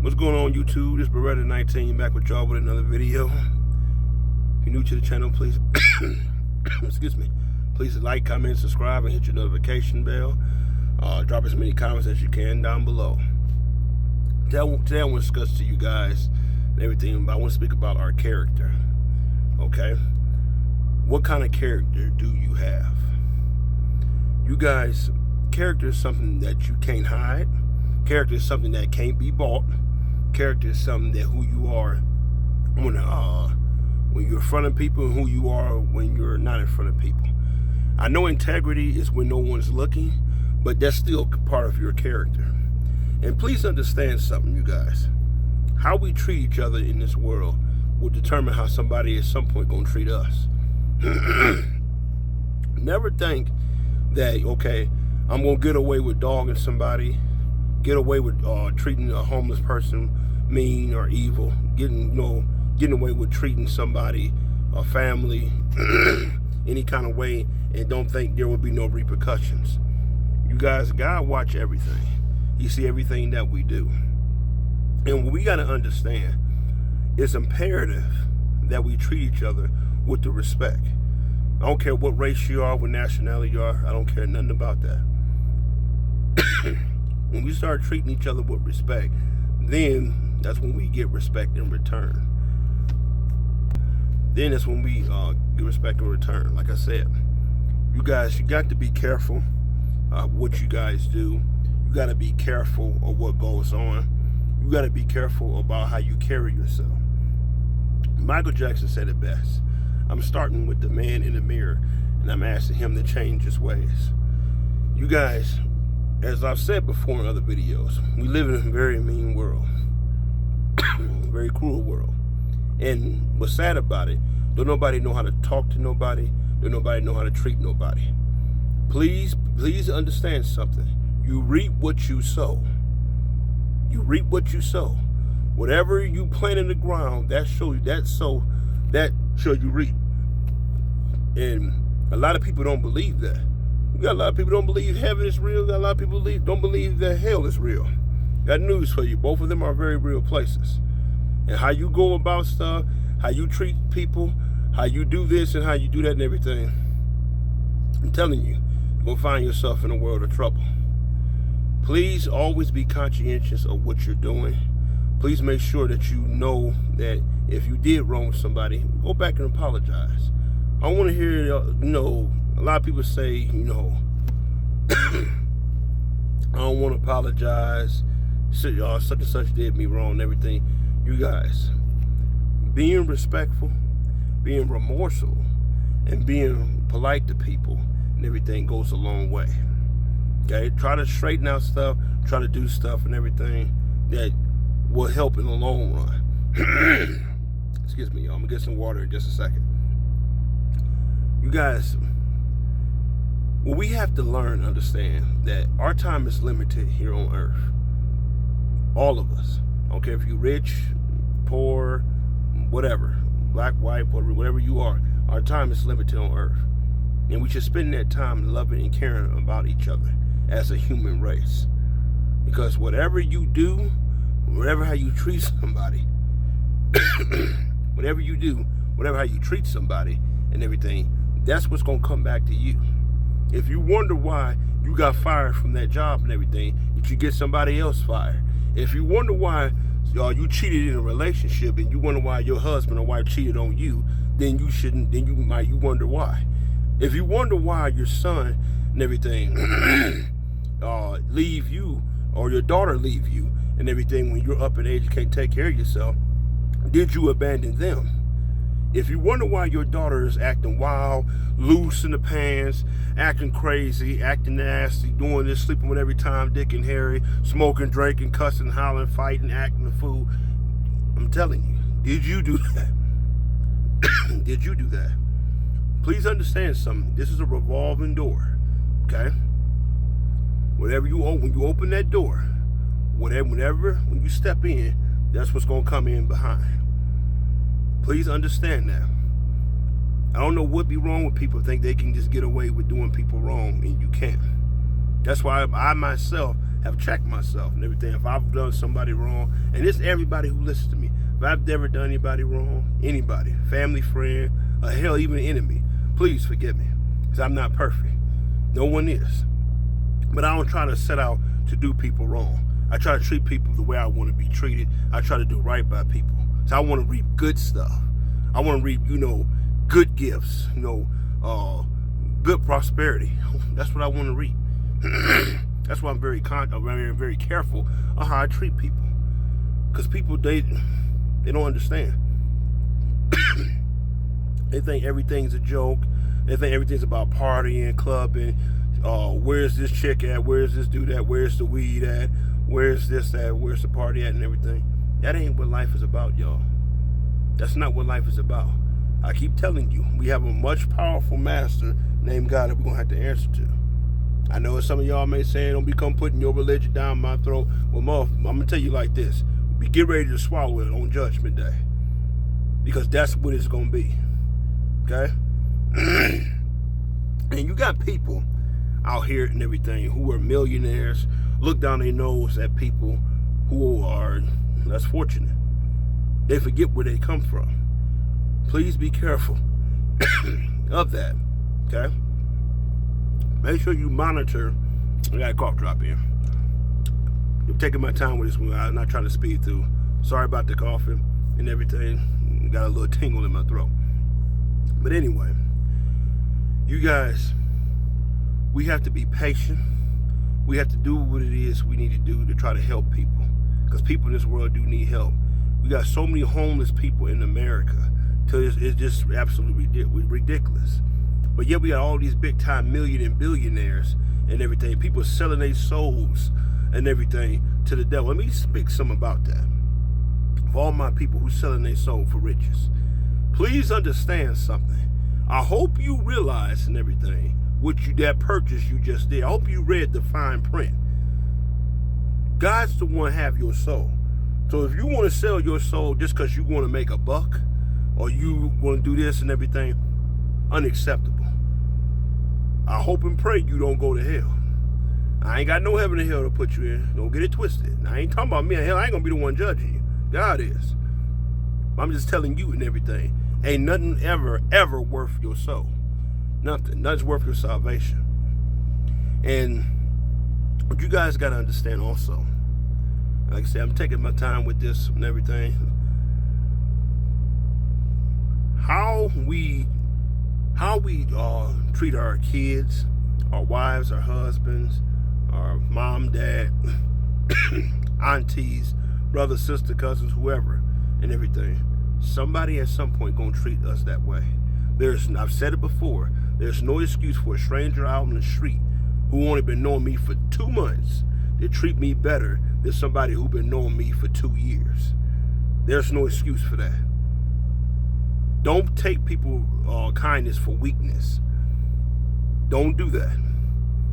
What's going on, YouTube? This is Beretta19 back with y'all with another video. If you're new to the channel, please excuse me, please like, comment, subscribe, and hit your notification bell. Drop as many comments as you can down below. Today I want to discuss to you guys and everything, but I want to speak about our character. Okay, what kind of character do you have? You guys, character is something that you can't hide. Character is something that can't be bought. Character is something that who you are when you're in front of people and who you are when you're not in front of people. I know integrity is when no one's looking, but that's still part of your character. And please understand something, you guys. How we treat each other in this world will determine how somebody at some point gonna treat us. Never think that, okay, I'm gonna get away with dogging somebody, get away with treating a homeless person mean or evil, getting away with treating somebody, a family, any kind of way, and don't think there will be no repercussions. You guys, God watch everything. He see everything that we do. And what we got to understand, it's imperative that we treat each other with the respect. I don't care what race you are, what nationality you are, I don't care nothing about that. When we start treating each other with respect, then that's when we get respect in return. Then that's when we get respect in return. Like I said, you guys, you got to be careful what you guys do. You got to be careful of what goes on. You got to be careful about how you carry yourself. Michael Jackson said it best. I'm starting with the man in the mirror, and I'm asking him to change his ways. You guys, as I've said before in other videos, we live in a very mean world. Very cruel world. And what's sad about it, don't nobody know how to talk to nobody. Don't nobody know how to treat nobody. Please understand something. You reap what you sow. You reap what you sow. Whatever you plant in the ground, that shall you reap. And a lot of people don't believe that. You got a lot of people don't believe heaven is real. Got a lot of people don't believe that hell is real. Got news for you. Both of them are very real places. And how you go about stuff, how you treat people, how you do this and how you do that and everything, I'm telling you, you're going to find yourself in a world of trouble. Please always be conscientious of what you're doing. Please make sure that you know that if you did wrong somebody, go back and apologize. I want to hear, a lot of people say, I don't want to apologize. Such and such did me wrong and everything. You guys, being respectful, being remorseful, and being polite to people and everything goes a long way. Okay, try to straighten out stuff, try to do stuff and everything that will help in the long run. Excuse me, y'all. I'm gonna get some water in just a second. You guys, well, we have to learn and understand that our time is limited here on earth. All of us. I don't care if you're rich, poor, whatever, black, white, whatever you are, our time is limited on earth. And we should spend that time loving and caring about each other as a human race. Because whatever you do, whatever how you treat somebody, whatever you do, whatever how you treat somebody and everything, that's what's going to come back to you. If you wonder why you got fired from that job and everything, that you get somebody else fired. If you wonder why you cheated in a relationship and you wonder why your husband or wife cheated on you, then you wonder why. If you wonder why your son and everything leave you, or your daughter leave you and everything when you're up in age, you can't take care of yourself, did you abandon them? If you wonder why your daughter is acting wild, loose in the pants, acting crazy, acting nasty, doing this, sleeping with every Tom, Dick, and Harry, smoking, drinking, cussing, hollering, fighting, acting a fool, I'm telling you, did you do that? Did you do that? Please understand something. This is a revolving door, okay? When you open that door, when you step in, that's what's going to come in behind. Please understand that. I don't know what be wrong with people think they can just get away with doing people wrong, and you can't. That's why I myself have checked myself and everything. If I've done somebody wrong, and it's everybody who listens to me, if I've ever done anybody wrong, anybody, family, friend, or hell, even an enemy, please forgive me, because I'm not perfect. No one is. But I don't try to set out to do people wrong. I try to treat people the way I want to be treated. I try to do right by people. So I want to reap good stuff. I want to reap, good gifts, good prosperity. That's what I want to reap. That's why I'm very careful of how I treat people. Because people, they don't understand. They think everything's a joke. They think everything's about partying, clubbing. Where's this chick at? Where's this dude at? Where's the weed at? Where's this at? Where's the party at and everything? That ain't what life is about, y'all. That's not what life is about. I keep telling you, we have a much powerful master named God that we're going to have to answer to. I know some of y'all may say, don't become putting your religion down my throat. Well, I'm going to tell you like this. Get ready to swallow it on Judgment Day. Because that's what it's going to be. Okay? And you got people out here and everything who are millionaires, look down their nose at people who are less fortunate. They forget where they come from. Please be careful of that. Okay? Make sure you monitor. I got a cough drop in. I'm taking my time with this one. I'm not trying to speed through. Sorry about the coughing and everything. Got a little tingle in my throat. But anyway, you guys, we have to be patient. We have to do what it is we need to do to try to help people. Because people in this world do need help. We got so many homeless people in America. It's just absolutely ridiculous. But yet we got all these big time million and billionaires and everything. People selling their souls and everything to the devil. Let me speak some about that. For all my people who selling their soul for riches. Please understand something. I hope you realize and everything that purchase you just did. I hope you read the fine print. God's the one have your soul. So if you want to sell your soul just because you want to make a buck or you want to do this and everything, unacceptable. I hope and pray you don't go to hell. I ain't got no heaven and hell to put you in. Don't get it twisted. I ain't talking about me in hell. I ain't going to be the one judging you. God is. I'm just telling you and everything. Ain't nothing ever worth your soul. Nothing. Nothing's worth your salvation. And what you guys got to understand also, like I said, I'm taking my time with this and everything. How we treat our kids, our wives, our husbands, our mom, dad, aunties, brothers, sister, cousins, whoever, and everything. Somebody at some point gonna treat us that way. I've said it before, there's no excuse for a stranger out in the street who only been knowing me for 2 months to treat me better than somebody who been knowing me for 2 years. There's no excuse for that. Don't take people kindness for weakness. Don't do that.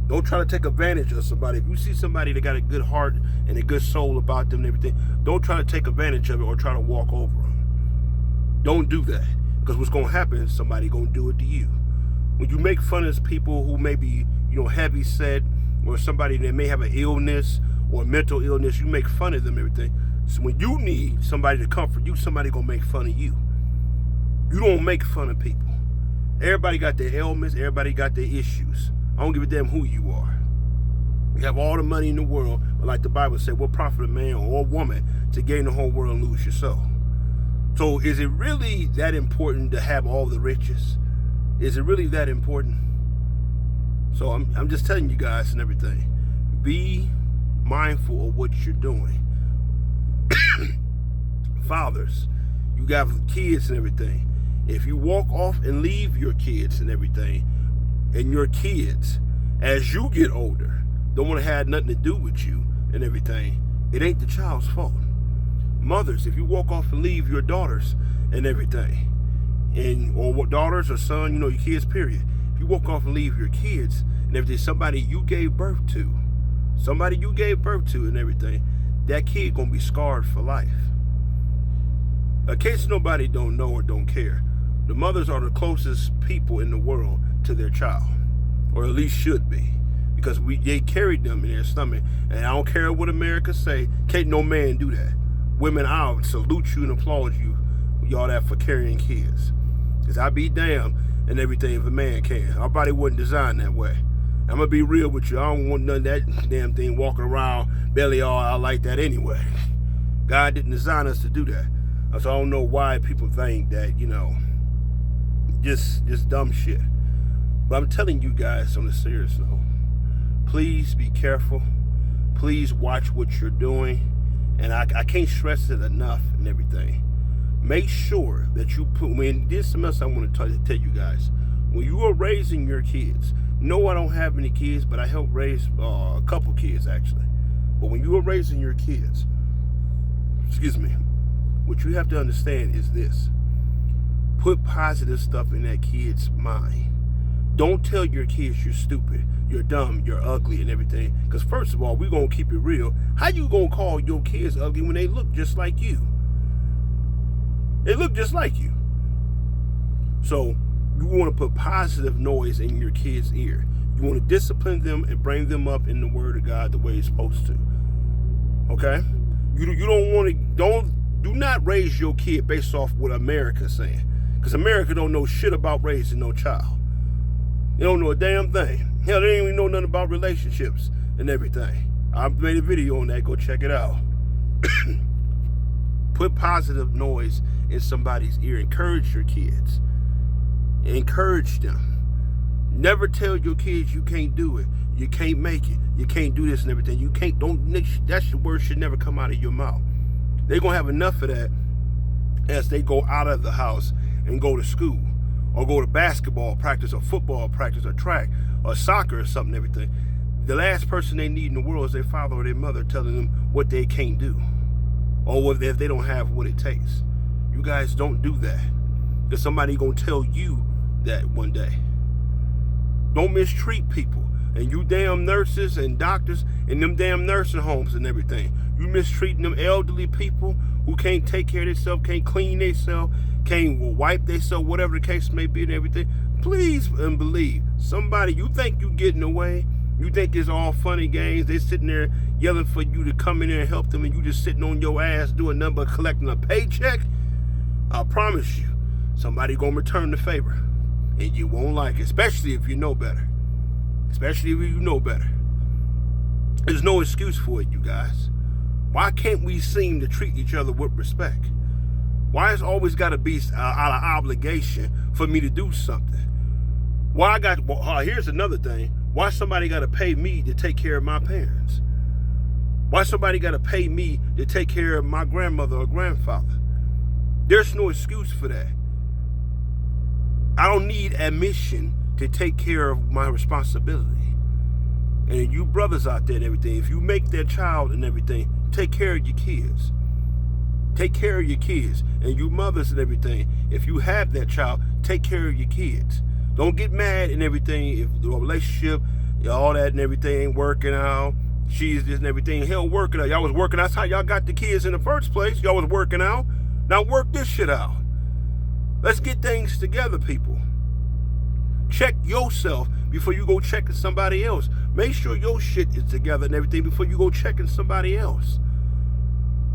Don't try to take advantage of somebody. If you see somebody that got a good heart and a good soul about them and everything, don't try to take advantage of it or try to walk over them. Don't do that. Because what's going to happen is somebody going to do it to you. When you make fun of people who may be, heavy set, or somebody that may have an illness or mental illness, you make fun of them and everything. So when you need somebody to comfort you, somebody going to make fun of you. You don't make fun of people. Everybody got their ailments. Everybody got their issues. I don't give a damn who you are. You have all the money in the world, but like the Bible said, what profit a man or a woman to gain the whole world and lose your soul? So is it really that important to have all the riches? Is it really that important? So I'm just telling you guys and everything. Be mindful of what you're doing. Fathers, you got kids and everything. If you walk off and leave your kids and everything, and your kids, as you get older, don't want to have nothing to do with you and everything, it ain't the child's fault. Mothers, if you walk off and leave your daughters and everything, or daughters or son, your kids, period. If you walk off and leave your kids and everything, somebody you gave birth to and everything, that kid gonna be scarred for life. In case nobody don't know or don't care, the mothers are the closest people in the world to their child, or at least should be, because they carried them in their stomach. And I don't care what America say, can't no man do that. Women, I'll salute you and applaud you, y'all that for carrying kids. Because I be damned and everything if a man can. Our body wasn't designed that way. I'm going to be real with you. I don't want none of that damn thing walking around belly all out like that anyway. God didn't design us to do that. So I don't know why people think that, just dumb shit. But I'm telling you guys on a serious note, please be careful. Please watch what you're doing. And I can't stress it enough and everything. Make sure that you put, there's something else I want to tell you guys. When you are raising your kids, no, I don't have any kids, but I help raise a couple kids actually. But when you are raising your kids, what you have to understand is this. Put positive stuff in that kid's mind. Don't tell your kids you're stupid, you're dumb, you're ugly and everything. Because first of all, we're going to keep it real. How you going to call your kids ugly when they look just like you? They look just like you. So you want to put positive noise in your kid's ear. You want to discipline them and bring them up in the word of God the way it's supposed to. Okay? You don't want to, do not raise your kid based off what America's saying. Because America don't know shit about raising no child. They don't know a damn thing. Hell, they don't even know nothing about relationships and everything. I made a video on that. Go check it out. Put positive noise in somebody's ear. Encourage your kids. Encourage them. Never tell your kids you can't do it. You can't make it. You can't do this and everything. You can't, that's the word should never come out of your mouth. They're going to have enough of that as they go out of the house and go to school or go to basketball practice or football practice or track or soccer or something, everything. The last person they need in the world is their father or their mother telling them what they can't do or if they don't have what it takes. You guys don't do that. There's somebody going to tell you that one day. Don't mistreat people. And you damn nurses and doctors in them damn nursing homes and everything. You mistreating them elderly people who can't take care of themselves, can't clean themselves, can't wipe themselves, whatever the case may be and everything. Please and believe. Somebody, you think you getting away. You think it's all funny games. They sitting there yelling for you to come in there and help them and you just sitting on your ass doing nothing but collecting a paycheck. I promise you, somebody gonna return the favor. And you won't like it, especially if you know better. Especially if you know better. There's no excuse for it, you guys. Why can't we seem to treat each other with respect? Why it's always got to be out of obligation for me to do something? Here's another thing. Why somebody got to pay me to take care of my parents? Why somebody got to pay me to take care of my grandmother or grandfather? There's no excuse for that. I don't need admission to take care of my responsibility. And you brothers out there and everything, if you make that child and everything, take care of your kids. Take care of your kids. And you mothers and everything, if you have that child, take care of your kids. Don't get mad and everything if the relationship, all that and everything ain't working out. She's this and everything. Hell, working out. Y'all was working out. That's how y'all got the kids in the first place. Y'all was working out. Now work this shit out. Let's get things together, people. Check yourself before you go checking somebody else. Make sure your shit is together and everything before you go checking somebody else.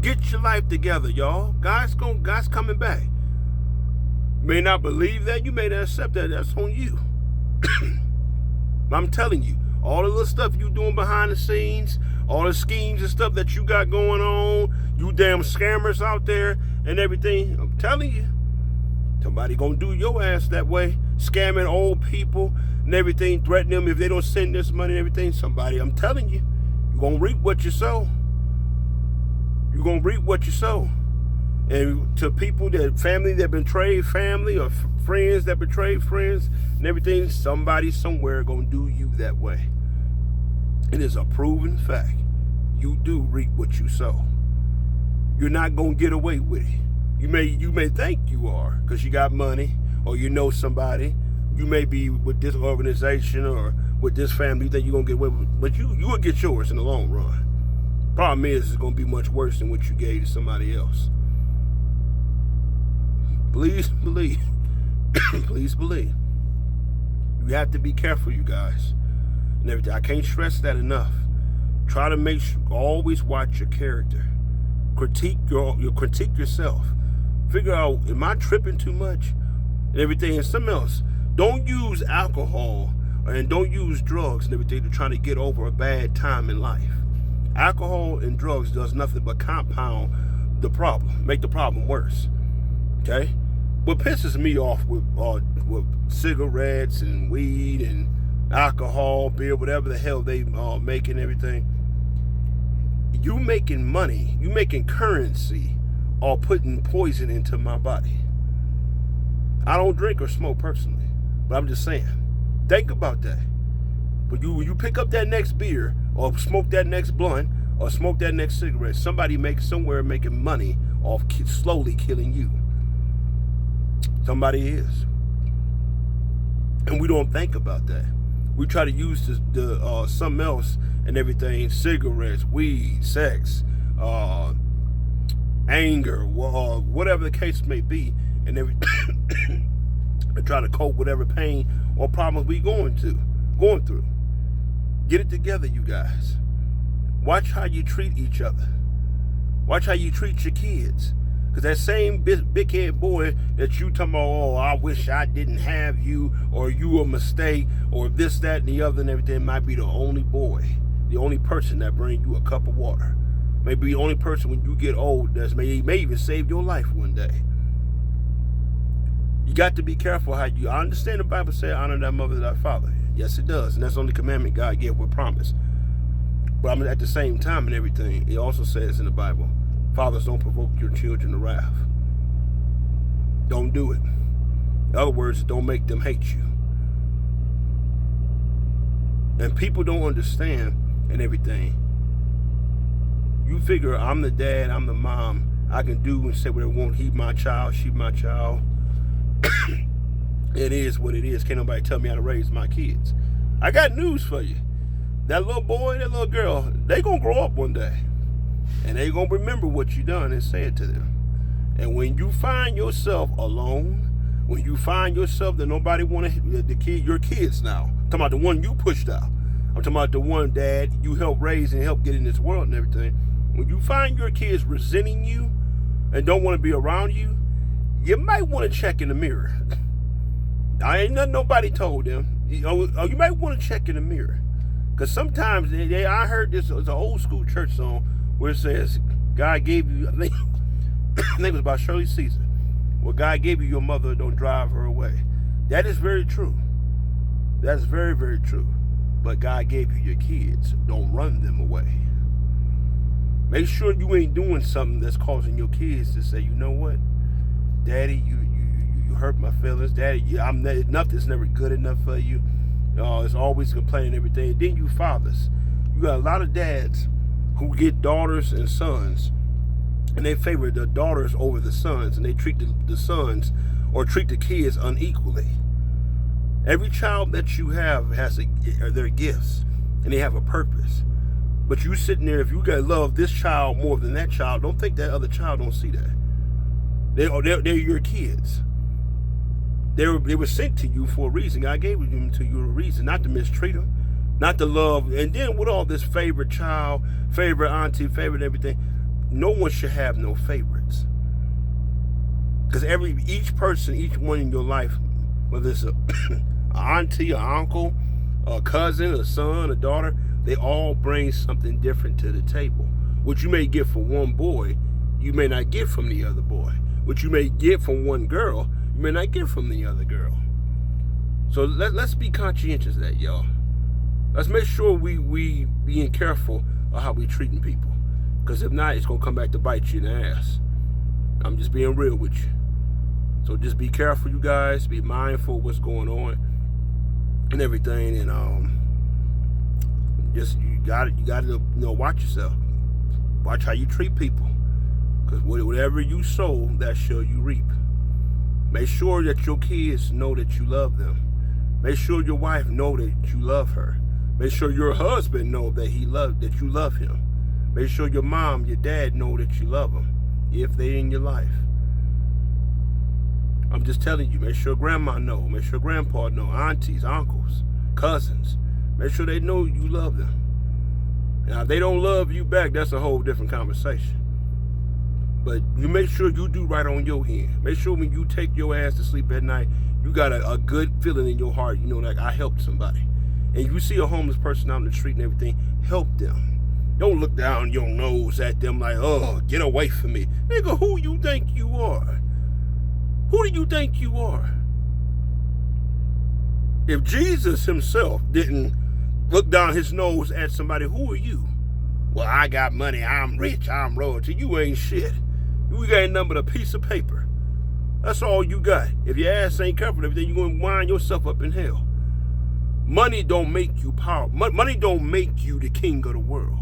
Get your life together, y'all. God's coming back. You may not believe that. You may not accept that. That's on you. I'm telling you, all the little stuff you doing behind the scenes, all the schemes and stuff that you got going on, you damn scammers out there and everything, I'm telling you, somebody gonna do your ass that way. Scamming old people and everything, threatening them if they don't send this money and everything. Somebody, I'm telling you, you're gonna reap what you sow. You're gonna reap what you sow. And to people that family that betrayed family or friends that betrayed friends and everything, somebody somewhere gonna do you that way. It is a proven fact. You do reap what you sow. You're not gonna get away with it. You may think you are because you got money or you know somebody. You may be with this organization or with this family. You think you're gonna get away with it, but you will get yours in the long run. Problem is, it's gonna be much worse than what you gave to somebody else. Please believe. Please believe. You have to be careful, you guys. and everything. I can't stress that enough. Try to make sure, always watch your character. Critique critique yourself. Figure out, am I tripping too much? And everything. And something else. Don't use alcohol and don't use drugs and everything to try to get over a bad time in life. Alcohol and drugs does nothing but compound the problem, make the problem worse. Okay? What pisses me off with cigarettes and weed and alcohol, beer, whatever the hell they make and everything, you making money, you making currency, or putting poison into my body. I don't drink or smoke personally, but I'm just saying, think about that. When you pick up that next beer, or smoke that next blunt, or smoke that next cigarette, somebody somewhere making money off slowly killing you. Somebody is. And we don't think about that. We try to use the something else and everything, cigarettes, weed, sex, anger, whatever the case may be, and everything, and try to cope with whatever pain or problems we going through. Get it together, you guys. Watch how you treat each other. Watch how you treat your kids. Because that same big head boy that you talking about, oh, I wish I didn't have you, or you a mistake, or this, that, and the other, and everything, might be the only boy, the only person that bring you a cup of water. Maybe the only person when you get old that may even save your life one day. You got to be careful how you. I understand the Bible says, honor thy mother and thy father. Yes, it does. And that's the only commandment God gave with promise. But I mean, at the same time and everything, it also says in the Bible, fathers, don't provoke your children to wrath. Don't do it. In other words, don't make them hate you. And people don't understand and everything. You figure I'm the dad, I'm the mom, I can do and say what I want. He my child, she my child. It is what it is. Can't nobody tell me how to raise my kids. I got news for you. That little boy, that little girl, they gonna grow up one day. And they gonna remember what you done and say it to them. And when you find yourself alone, when you find yourself that nobody want your kids now, I'm talking about the one you pushed out. I'm talking about the one, Dad, you helped raise and help get in this world and everything. When you find your kids resenting you and don't want to be around you, you might want to check in the mirror. I ain't nothing nobody told them. You might want to check in the mirror. Because sometimes, I heard this, it's an old school church song where it says, God gave you, I think it was about Shirley Caesar. Well, God gave you your mother, don't drive her away. That is very true. That's very, very true. But God gave you your kids, don't run them away. Make sure you ain't doing something that's causing your kids to say, you know what, Daddy, you hurt my feelings. Daddy, nothing's never good enough for you. It's always complaining everything. And then you fathers, you got a lot of dads who get daughters and sons, and they favor the daughters over the sons, and they treat the sons or treat the kids unequally. Every child that you have has their gifts, and they have a purpose. But you sitting there, if you gotta love this child more than that child, don't think that other child don't see that. They're your kids. They were sent to you for a reason. God gave them to you a reason, not to mistreat them, not to love. And then with all this favorite child, favorite auntie, favorite everything, no one should have no favorites. Because each person, each one in your life, whether it's an auntie, an uncle, a cousin, a son, a daughter, they all bring something different to the table. What you may get from one boy, you may not get from the other boy. What you may get from one girl, you may not get from the other girl. So let's be conscientious of that, y'all. Let's make sure we being careful of how we treating people. Because if not, it's going to come back to bite you in the ass. I'm just being real with you. So just be careful, you guys. Be mindful of what's going on and everything. And just you got to watch yourself. Watch how you treat people. Because whatever you sow, that shall you reap. Make sure that your kids know that you love them. Make sure your wife know that you love her. Make sure your husband know that you love him. Make sure your mom, your dad know that you love them, if they're in your life. I'm just telling you, make sure grandma know, make sure grandpa know, aunties, uncles, cousins. Make sure they know you love them. Now, if they don't love you back, that's a whole different conversation. But you make sure you do right on your end. Make sure when you take your ass to sleep at night, you got a good feeling in your heart. You know, like, I helped somebody. And you see a homeless person out in the street and everything, help them. Don't look down your nose at them like, oh, get away from me. Nigga, who you think you are? Who do you think you are? If Jesus himself didn't look down his nose at somebody, who are you? Well, I got money, I'm rich, I'm royalty. You ain't shit. You got nothing but a piece of paper. That's all you got. If your ass ain't covered everything, you're going to wind yourself up in hell. Money don't make you powerful. Money don't make you the king of the world.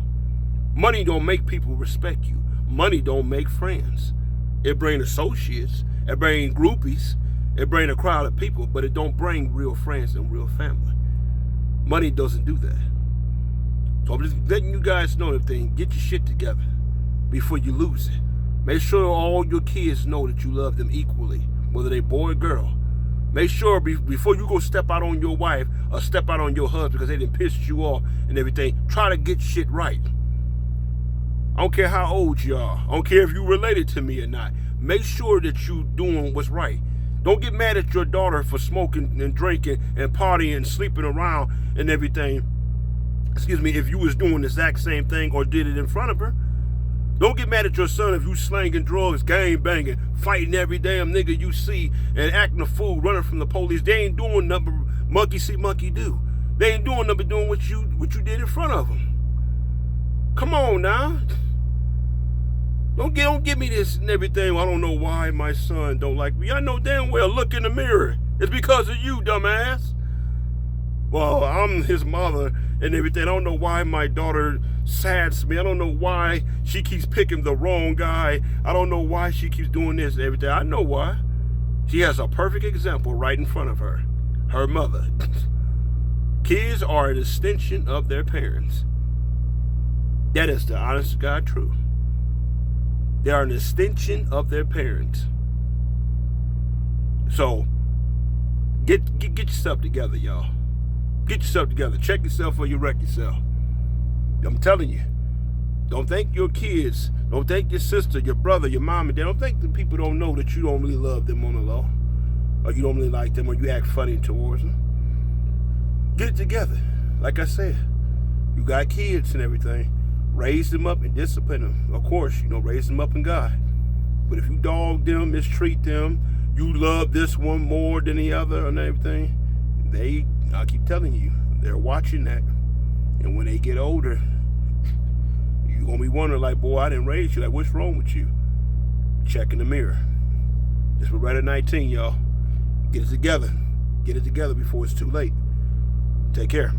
Money don't make people respect you. Money don't make friends. It brings associates. It brings groupies. It brings a crowd of people, but it don't bring real friends and real family. Money doesn't do that. So I'm just letting you guys know that thing. Get your shit together before you lose it. Make sure all your kids know that you love them equally, whether they boy or girl. Make sure before you go step out on your wife or step out on your husband because they done pissed you off and everything, try to get shit right. I don't care how old you are. I don't care if you related to me or not. Make sure that you doing what's right. Don't get mad at your daughter for smoking and drinking and partying and sleeping around and everything. Excuse me, if you was doing the exact same thing or did it in front of her. Don't get mad at your son if you slanging drugs, gang banging, fighting every damn nigga you see and acting a fool, running from the police. They ain't doing nothing but monkey see, monkey do. They ain't doing nothing but doing what you did in front of them. Come on now. Don't give me this and everything. I don't know why my son don't like me. I know damn well, look in the mirror. It's because of you, dumbass. Well, I'm his mother and everything. I don't know why my daughter sads me. I don't know why she keeps picking the wrong guy. I don't know why she keeps doing this and everything. I know why. She has a perfect example right in front of her. Her mother. Kids are an extension of their parents. That is the honest to God truth. They are an extension of their parents. So, get yourself together, y'all. Get yourself together. Check yourself or you wreck yourself. I'm telling you. Don't think your kids, don't think your sister, your brother, your mom, and dad, don't think the people don't know that you don't really love them on the low. Or you don't really like them or you act funny towards them. Get it together. Like I said, you got kids and everything. Raise them up and discipline them. Of course, raise them up in God. But if you dog them, mistreat them, you love this one more than the other and everything, I keep telling you, they're watching that. And when they get older, you're going to be wondering like, boy, I didn't raise you. Like, what's wrong with you? Check in the mirror. This was right at 19, y'all. Get it together. Get it together before it's too late. Take care.